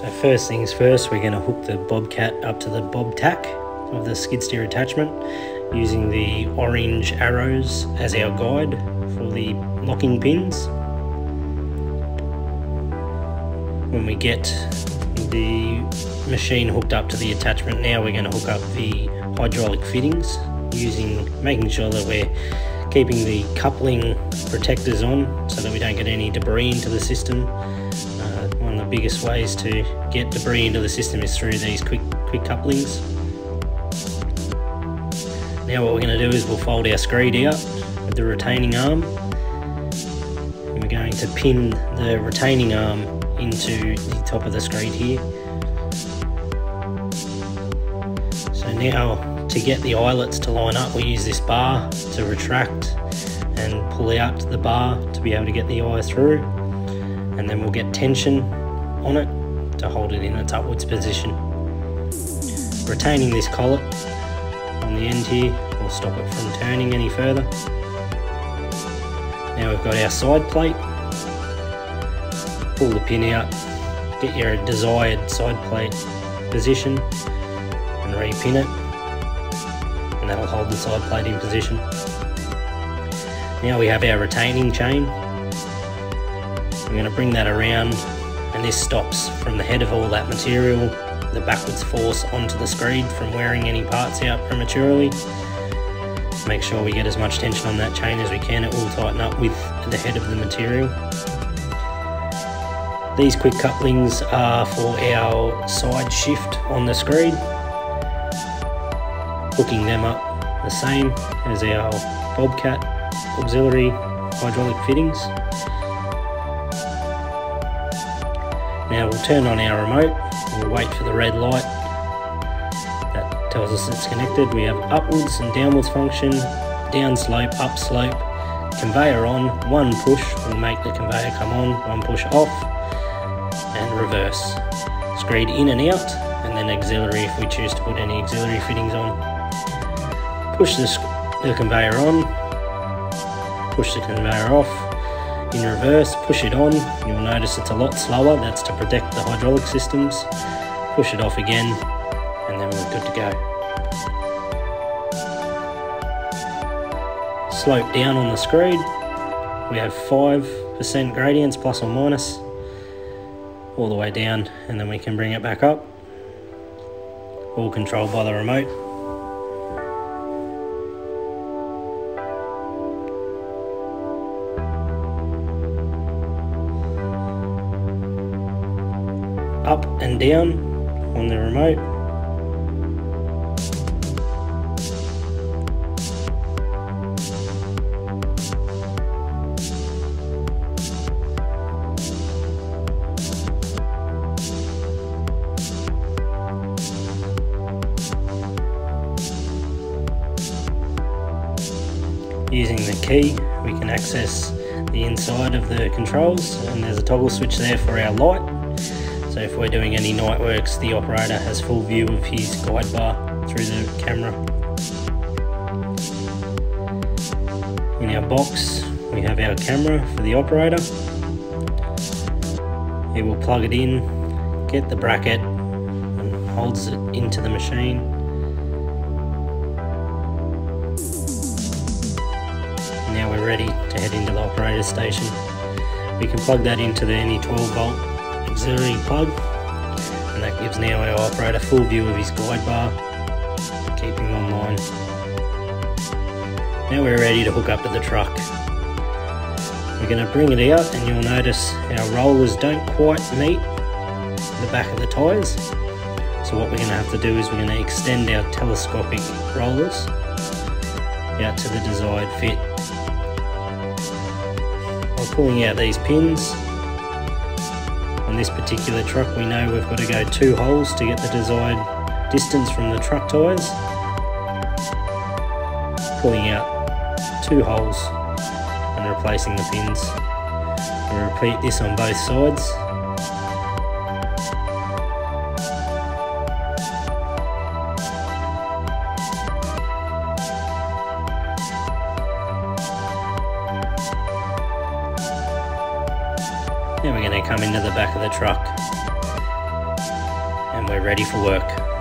So first things first, we're going to hook the bobcat up to the bob tack of the skid steer attachment using the orange arrows as our guide for the locking pins. When we get the machine hooked up to the attachment, now we're going to hook up the hydraulic fittings, making sure that we're keeping the coupling protectors on so that we don't get any debris into the system. One of the biggest ways to get debris into the system is through these quick couplings. Now what we're going to do is we'll fold our screed out with the retaining arm, and we're going to pin the retaining arm into the top of the screed here. So now, to get the eyelets to line up, we use this bar to retract and pull out the bar to be able to get the eye through, and then we'll get tension on it to hold it in its upwards position. Retaining this collet on the end here will stop it from turning any further. Now we've got our side plate. Pull the pin out, get your desired side plate position and repin it, and that'll hold the side plate in position. Now we have our retaining chain. We're going to bring that around, and this stops from the head of all that material the backwards force onto the screed from wearing any parts out prematurely. Make sure we get as much tension on that chain as we can. It will tighten up with the head of the material. These quick couplings are for our side shift on the screed, hooking them up the same as our bobcat auxiliary hydraulic fittings. Now we'll turn on our remote and we'll wait for the red light. That tells us it's connected. We have upwards and downwards function, down slope, up slope, conveyor on. One push will make the conveyor come on, one push off, and reverse. Screed in and out, and then auxiliary if we choose to put any auxiliary fittings on. Push the conveyor on, push the conveyor off. In reverse, push it on. You'll notice it's a lot slower. That's to protect the hydraulic systems. Push it off again, and then we're good to go. Slope down on the screed. We have 5% gradients plus or minus all the way down, and then we can bring it back up. All controlled by the remote. Up and down on the remote. Using the key, we can access the inside of the controls, and there's a toggle switch there for our light. So if we're doing any night works, the operator has full view of his guide bar through the camera. In our box, we have our camera for the operator. He will plug it in, get the bracket, and holds it into the machine. Now we're ready to head into the operator station. We can plug that into any 12-volt auxiliary plug, and that gives now our operator full view of his guide bar, keep him online. Now we're ready to hook up to the truck. We're going to bring it out, and you'll notice our rollers don't quite meet the back of the tyres. So what we're going to have to do is we're going to extend our telescopic rollers out to the desired fit. While pulling out these pins, on this particular truck we know we've got to go 2 holes to get the desired distance from the truck tyres. Pulling out 2 holes and replacing the pins. We'll repeat this on both sides. Now we're going to come into the back of the truck. and we're ready for work.